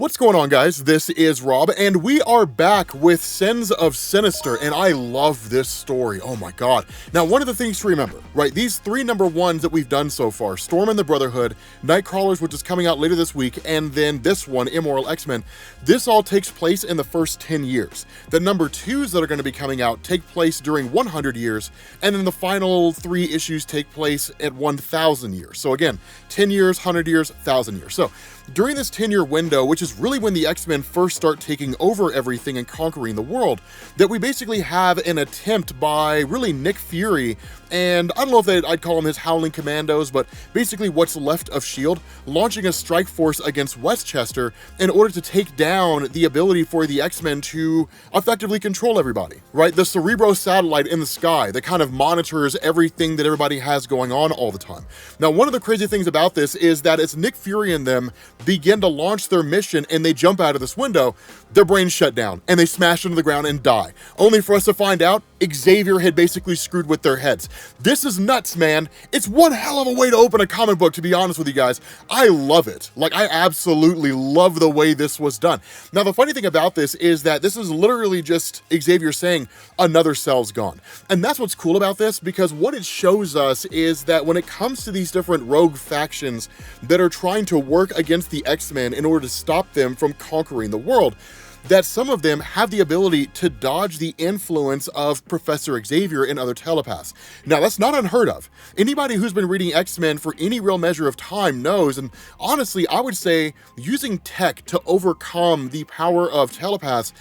What's going on, guys? This is Rob, and we are back with Sins of Sinister, and I love this story. Oh my god. Now, one of the things to remember, right, these three number ones that we've done so far, Storm and the Brotherhood, Nightcrawlers, which is coming out later this week, and then this one, Immoral X-Men, this all takes place in the first 10 years. The number twos that are going to be coming out take place during 100 years, and then the final 3 issues take place at 1,000 years. So again, 10 years, 100 years, 1,000 years. So during this 10-year window, which is really when the X-Men first start taking over everything and conquering the world, that we basically have an attempt by really Nick Fury, and I don't know if I'd call them his Howling Commandos, but basically what's left of S.H.I.E.L.D., launching a strike force against Westchester in order to take down the ability for the X-Men to effectively control everybody, right? The Cerebro satellite in the sky that kind of monitors everything that everybody has going on all the time. Now, one of the crazy things about this is that as Nick Fury and them begin to launch their mission and they jump out of this window, their brains shut down and they smash into the ground and die, only for us to find out Xavier had basically screwed with their heads. This is nuts, man. It's one hell of a way to open a comic book, to be honest with you guys. I love it. Like, I absolutely love the way this was done. Now, the funny thing about this is that this is literally just Xavier saying another cell's gone. And that's what's cool about this, because what it shows us is that when it comes to these different rogue factions that are trying to work against the X-Men in order to stop them from conquering the world, that some of them have the ability to dodge the influence of Professor Xavier and other telepaths. Now, that's not unheard of. Anybody who's been reading X-Men for any real measure of time knows, and honestly, I would say using tech to overcome the power of telepaths,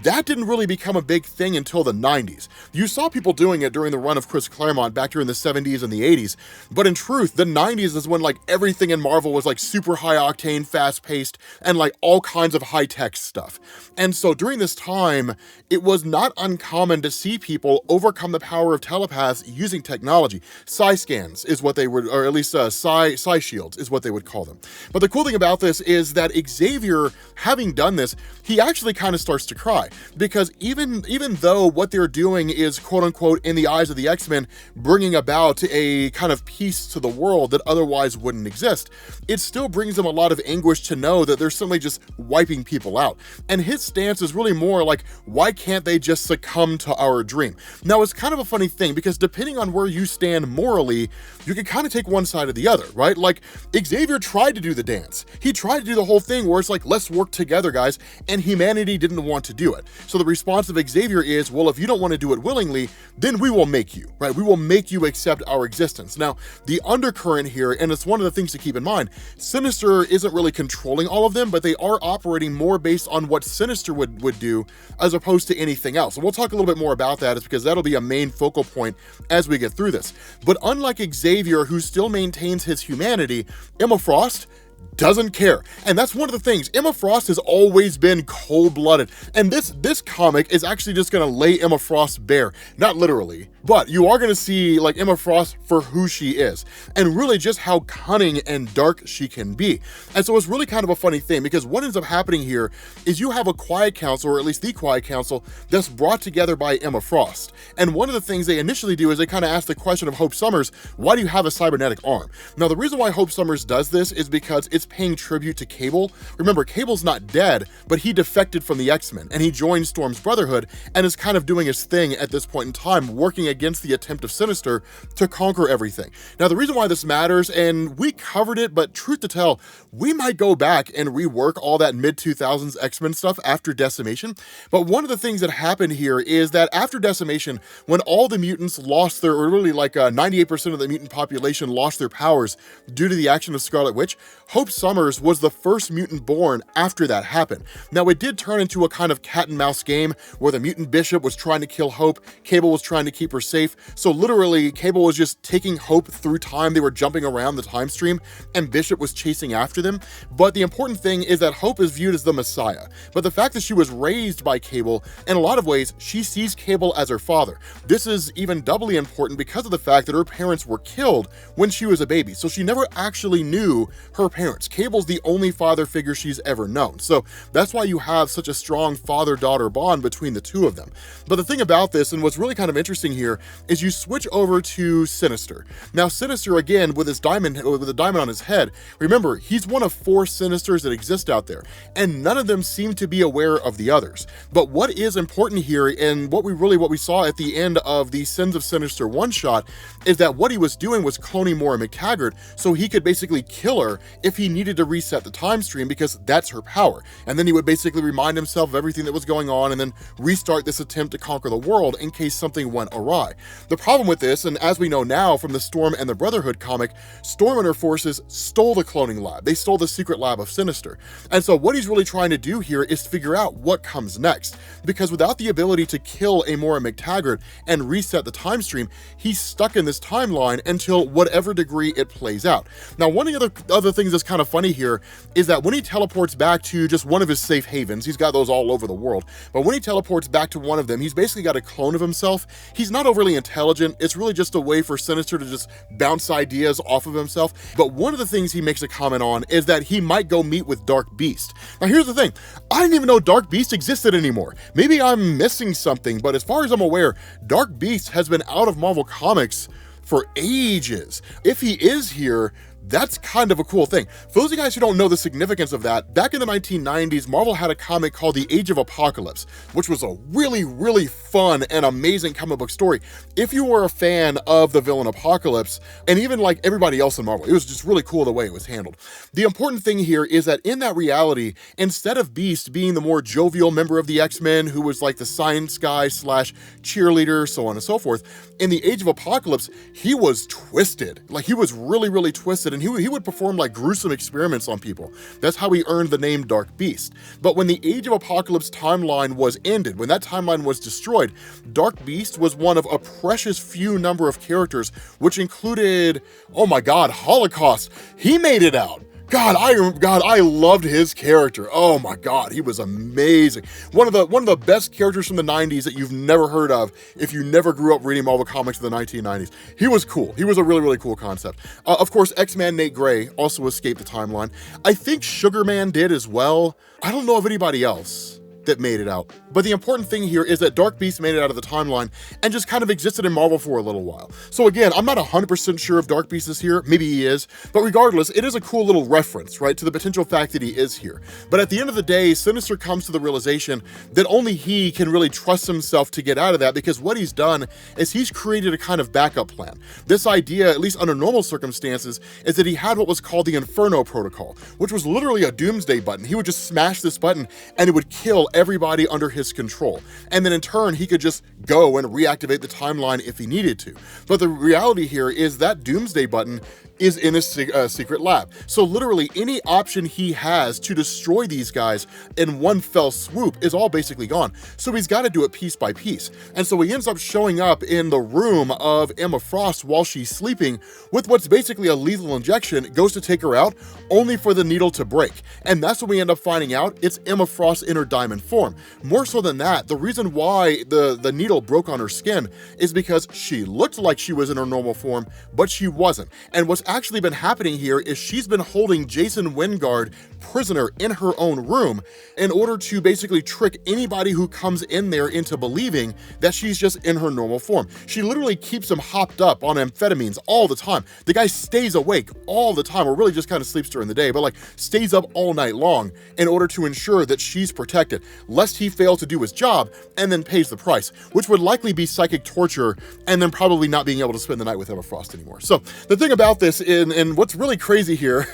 that didn't really become a big thing until the 90s. You saw people doing it during the run of Chris Claremont back during the 70s and the 80s, but in truth, the 90s is when like everything in Marvel was like super high octane, fast paced, and like all kinds of high tech stuff. And so during this time, it was not uncommon to see people overcome the power of telepaths using technology. Psi scans is what they would, or at least psi shields is what they would call them. But the cool thing about this is that Xavier, having done this, he actually kind of starts to cry. Because even though what they're doing is quote unquote in the eyes of the X-Men bringing about a kind of peace to the world that otherwise wouldn't exist, it still brings them a lot of anguish to know that they're simply just wiping people out. And his stance is really more like, why can't they just succumb to our dream? Now, it's kind of a funny thing because depending on where you stand morally, you can kind of take one side or the other, right? Like, Xavier tried to do the dance. He tried to do the whole thing where it's like, let's work together, guys, and humanity didn't want to do it. So the response of Xavier is, well, if you don't want to do it willingly, then we will make you, right? We will make you accept our existence. Now, the undercurrent here, and it's one of the things to keep in mind, Sinister isn't really controlling all of them, but they are operating more based on what Sinister would do as opposed to anything else. And we'll talk a little bit more about that, is because that'll be a main focal point as we get through this. But unlike Xavier, who still maintains his humanity, Emma Frost doesn't care. And that's one of the things. Emma Frost has always been cold-blooded. And this comic is actually just going to lay Emma Frost bare. Not literally, but you are going to see like Emma Frost for who she is and really just how cunning and dark she can be. And so it's really kind of a funny thing, because what ends up happening here is you have a Quiet Council, or at least the Quiet Council, that's brought together by Emma Frost. And one of the things they initially do is they kind of ask the question of Hope Summers, why do you have a cybernetic arm? Now, the reason why Hope Summers does this is because it's paying tribute to Cable. Remember, Cable's not dead, but he defected from the X-Men and he joined Storm's Brotherhood and is kind of doing his thing at this point in time, working against the attempt of Sinister to conquer everything. Now, the reason why this matters, and we covered it, but truth to tell, we might go back and rework all that mid-2000s X-Men stuff after Decimation. But one of the things that happened here is that after Decimation, when all the mutants lost their, or really like 98% of the mutant population lost their powers due to the action of Scarlet Witch, Hope Summers was the first mutant born after that happened. Now, it did turn into a kind of cat and mouse game where the mutant bishop was trying to kill Hope, Cable was trying to keep her safe. So literally, Cable was just taking Hope through time. They were jumping around the time stream and Bishop was chasing after them. But the important thing is that Hope is viewed as the Messiah. But the fact that she was raised by Cable, in a lot of ways, she sees Cable as her father. This is even doubly important because of the fact that her parents were killed when she was a baby. So she never actually knew her parents parents. Cable's the only father figure she's ever known. So that's why you have such a strong father-daughter bond between the two of them. But the thing about this, and what's really kind of interesting here, is you switch over to Sinister. Now Sinister, again, with a diamond on his head, remember, he's one of 4 Sinisters that exist out there, and none of them seem to be aware of the others. But what is important here, and what we saw at the end of the Sins of Sinister one-shot, is that what he was doing was cloning Moira McTaggart so he could basically kill her if he needed to reset the time stream, because that's her power. And then he would basically remind himself of everything that was going on and then restart this attempt to conquer the world in case something went awry. The problem with this, and as we know now from the Storm and the Brotherhood comic, Storm and her forces stole the cloning lab. They stole the secret lab of Sinister. And so what he's really trying to do here is figure out what comes next, because without the ability to kill a Moira McTaggart and reset the time stream, he's stuck in this timeline until whatever degree it plays out. Now, one of the other things that's kind of funny here is that when he teleports back to just one of his safe havens, he's got those all over the world, but when he teleports back to one of them, he's basically got a clone of himself. He's not overly intelligent. It's really just a way for Sinister to just bounce ideas off of himself. But one of the things he makes a comment on is that he might go meet with Dark Beast. Now, here's the thing. I didn't even know Dark Beast existed anymore. Maybe I'm missing something, but as far as I'm aware, Dark Beast has been out of Marvel Comics for ages. If he is here, that's kind of a cool thing. For those of you guys who don't know the significance of that, back in the 1990s, Marvel had a comic called The Age of Apocalypse, which was a really, really fun and amazing comic book story. If you were a fan of the villain Apocalypse, and even like everybody else in Marvel, it was just really cool the way it was handled. The important thing here is that in that reality, instead of Beast being the more jovial member of the X-Men who was like the science guy / cheerleader, so on and so forth, in the Age of Apocalypse, he was twisted. Like, he was really, really twisted, and he would perform like gruesome experiments on people. That's how he earned the name Dark Beast. But when the Age of Apocalypse timeline was ended, when that timeline was destroyed, Dark Beast was one of a precious few number of characters, which included, oh my God, Holocaust. He made it out. God, I loved his character. Oh my God, he was amazing. One of the best characters from the 90s that you've never heard of if you never grew up reading Marvel Comics in the 1990s. He was cool. He was a really, really cool concept. Of course, X-Man Nate Gray also escaped the timeline. I think Sugar Man did as well. I don't know of anybody else that made it out. But the important thing here is that Dark Beast made it out of the timeline and just kind of existed in Marvel for a little while. So again, I'm not 100% sure if Dark Beast is here. Maybe he is. But regardless, it is a cool little reference, right, to the potential fact that he is here. But at the end of the day, Sinister comes to the realization that only he can really trust himself to get out of that, because what he's done is he's created a kind of backup plan. This idea, at least under normal circumstances, is that he had what was called the Inferno Protocol, which was literally a doomsday button. He would just smash this button and it would kill everybody under his control. And then in turn, he could just go and reactivate the timeline if he needed to. But the reality here is that doomsday button is in a secret lab. So literally any option he has to destroy these guys in one fell swoop is all basically gone. So he's got to do it piece by piece. And so he ends up showing up in the room of Emma Frost while she's sleeping with what's basically a lethal injection. It goes to take her out, only for the needle to break. And that's when we end up finding out it's Emma Frost in her diamond form. More so than that, the reason why the needle broke on her skin is because she looked like she was in her normal form, but she wasn't. And what's actually been happening here is she's been holding Jason Wingard prisoner in her own room in order to basically trick anybody who comes in there into believing that she's just in her normal form. She literally keeps him hopped up on amphetamines all the time. The guy stays awake all the time, or really just kind of sleeps during the day, but like stays up all night long in order to ensure that she's protected, lest he fail to do his job and then pays the price, which would likely be psychic torture and then probably not being able to spend the night with Emma Frost anymore. So the thing about this, and what's really crazy here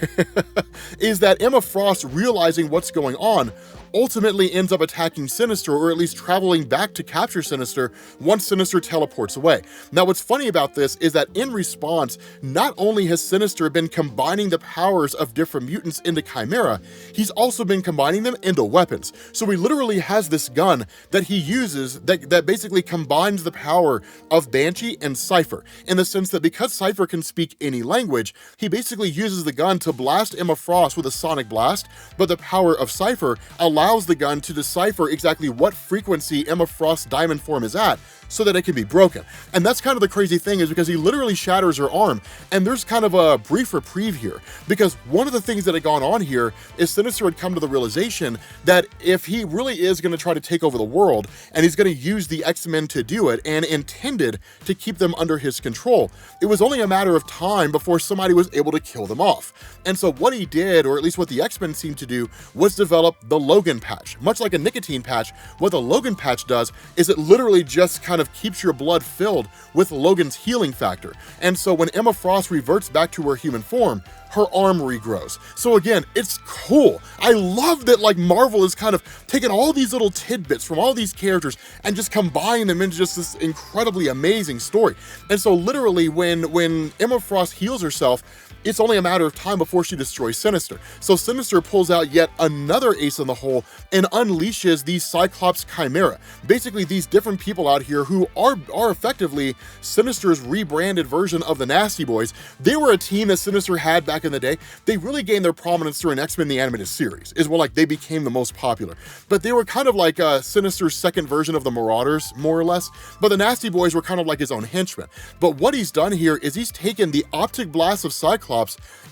is that Emma Frost, realizing what's going on, ultimately ends up attacking Sinister, or at least traveling back to capture Sinister once Sinister teleports away. Now, what's funny about this is that in response, not only has Sinister been combining the powers of different mutants into Chimera, he's also been combining them into weapons. So he literally has this gun that he uses that basically combines the power of Banshee and Cypher, in the sense that because Cypher can speak any language, language, he basically uses the gun to blast Emma Frost with a sonic blast, but the power of Cypher allows the gun to decipher exactly what frequency Emma Frost's diamond form is at, so that it can be broken. And that's kind of the crazy thing, is because he literally shatters her arm, and there's kind of a brief reprieve here, because one of the things that had gone on here is Sinister had come to the realization that if he really is going to try to take over the world, and he's going to use the X-Men to do it, and intended to keep them under his control, it was only a matter of time before somebody was able to kill them off. And so what he did, or at least what the X-Men seemed to do, was develop the Logan patch. Much like a nicotine patch, what the Logan patch does is it literally just kind of keeps your blood filled with Logan's healing factor. And so when Emma Frost reverts back to her human form, her arm regrows. So again, it's cool. I love that like Marvel is kind of taking all these little tidbits from all these characters and just combining them into just this incredibly amazing story. And so literally when Emma Frost heals herself, it's only a matter of time before she destroys Sinister. So Sinister pulls out yet another ace in the hole and unleashes these Cyclops Chimera. Basically these different people out here who are effectively Sinister's rebranded version of the Nasty Boys. They were a team that Sinister had back in the day. They really gained their prominence during X-Men the Animated Series, is when like they became the most popular. But they were kind of like Sinister's second version of the Marauders, more or less. But the Nasty Boys were kind of like his own henchmen. But what he's done here is he's taken the optic blast of Cyclops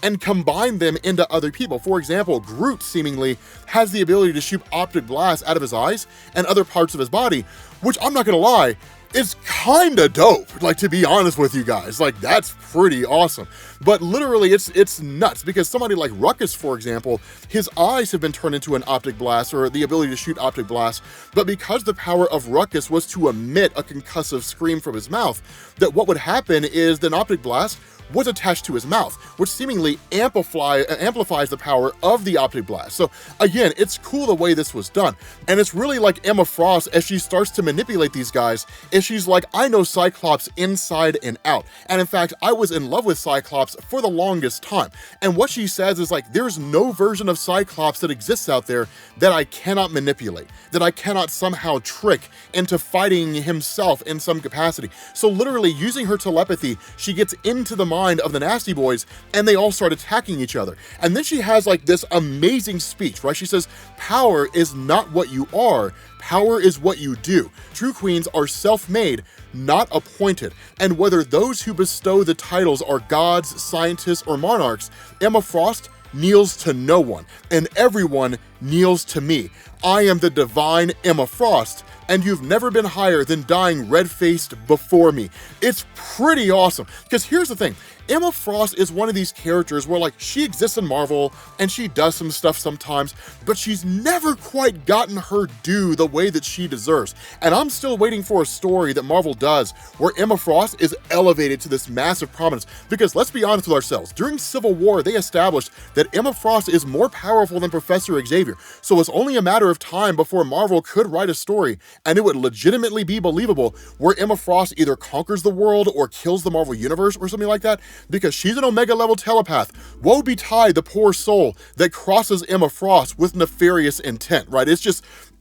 and combine them into other people. For example, Groot seemingly has the ability to shoot optic blasts out of his eyes and other parts of his body, which I'm not gonna lie, it's kinda dope, like, to be honest with you guys. Like, that's pretty awesome. But literally, it's nuts, because somebody like Ruckus, for example, his eyes have been turned into an optic blast, or the ability to shoot optic blasts, but because the power of Ruckus was to emit a concussive scream from his mouth, that what would happen is an optic blast was attached to his mouth, which seemingly amplifies the power of the optic blast. So again, it's cool the way this was done. And it's really like Emma Frost, as she starts to manipulate these guys, is she's like, I know Cyclops inside and out. And in fact, I was in love with Cyclops for the longest time. And what she says is like, there's no version of Cyclops that exists out there that I cannot manipulate, that I cannot somehow trick into fighting himself in some capacity. So literally using her telepathy, she gets into the mind of the Nasty Boys, and they all start attacking each other. And then she has like this amazing speech, right? She says, power is not what you are, power is what you do. True queens are self-made, not appointed. And whether those who bestow the titles are gods, scientists, or monarchs, Emma Frost kneels to no one, and everyone kneels to me. I am the divine Emma Frost, and you've never been higher than dying red-faced before me. It's pretty awesome, because here's the thing. Emma Frost is one of these characters where like she exists in Marvel and she does some stuff sometimes, but she's never quite gotten her due the way that she deserves. And I'm still waiting for a story that Marvel does where Emma Frost is elevated to this massive prominence, because let's be honest with ourselves, during Civil War, they established that Emma Frost is more powerful than Professor Xavier. So it's only a matter of time before Marvel could write a story and it would legitimately be believable where Emma Frost either conquers the world or kills the Marvel Universe or something like that, because she's an Omega level telepath. Woe betide the poor soul that crosses Emma Frost with nefarious intent, right?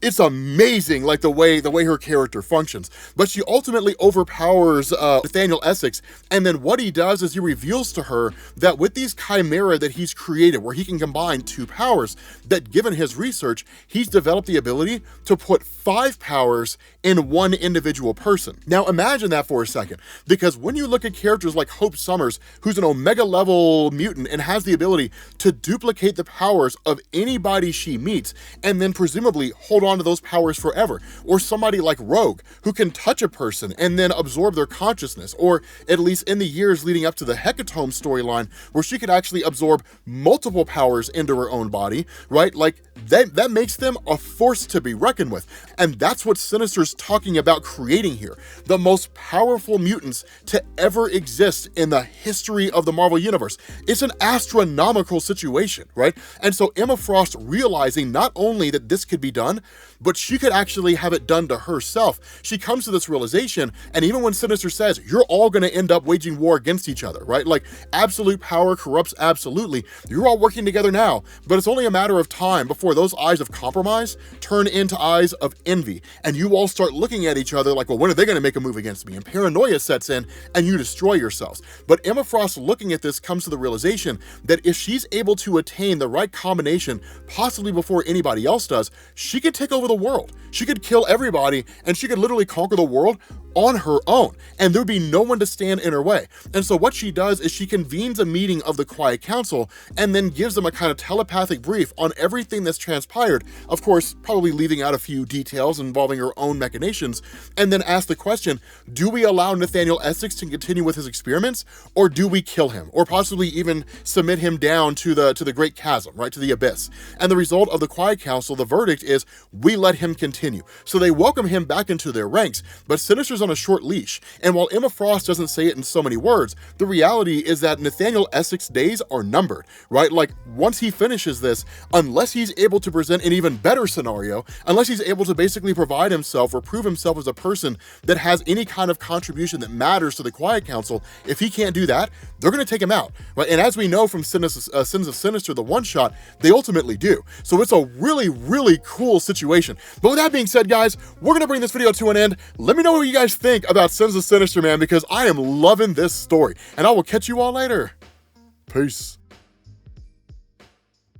It's amazing, like the way her character functions. But she ultimately overpowers Nathaniel Essex, and then what he does is he reveals to her that with these chimera that he's created, where he can combine two powers, that given his research, he's developed the ability to put 5 powers in one individual person. Now imagine that for a second, because when you look at characters like Hope Summers, who's an Omega level mutant and has the ability to duplicate the powers of anybody she meets, and then presumably hold on to those powers forever, or somebody like Rogue, who can touch a person and then absorb their consciousness, or at least in the years leading up to the Hecatome storyline, where she could actually absorb multiple powers into her own body, right? Like, that makes them a force to be reckoned with. And that's what Sinister's talking about creating here. The most powerful mutants to ever exist in the history of the Marvel Universe. It's an astronomical situation, right? And so Emma Frost realizing not only that this could be done, but she could actually have it done to herself. She comes to this realization, and even when Sinister says, you're all gonna end up waging war against each other, right? Like, absolute power corrupts absolutely. You're all working together now, but it's only a matter of time before before those eyes of compromise turn into eyes of envy, and you all start looking at each other like, well, when are they going to make a move against me? And paranoia sets in, and you destroy yourselves. But Emma Frost, looking at this, comes to the realization that if she's able to attain the right combination, possibly before anybody else does, she could take over the world. She could kill everybody, and she could literally conquer the world on her own, and there'd be no one to stand in her way. And so what she does is she convenes a meeting of the Quiet Council and then gives them a kind of telepathic brief on everything that's transpired, of course, probably leaving out a few details involving her own machinations, and then asks the question, do we allow Nathaniel Essex to continue with his experiments, or do we kill him, or possibly even submit him down to the great chasm, right, to the abyss? And the result of the Quiet Council, the verdict is, we let him continue. So they welcome him back into their ranks, but Sinister's on a short leash, and while Emma Frost doesn't say it in so many words, the reality is that Nathaniel Essex's days are numbered, right? Like, once he finishes this, unless he's able to present an even better scenario, unless he's able to basically provide himself or prove himself as a person that has any kind of contribution that matters to the Quiet Council, if he can't do that, they're going to take him out, right? And as we know from Sins of Sinister, the one-shot, they ultimately do. So it's a really, really cool situation. But with that being said, guys, we're going to bring this video to an end. Let me know what you guys think about Sins of Sinister, man, because I am loving this story. And I will catch you all later. Peace.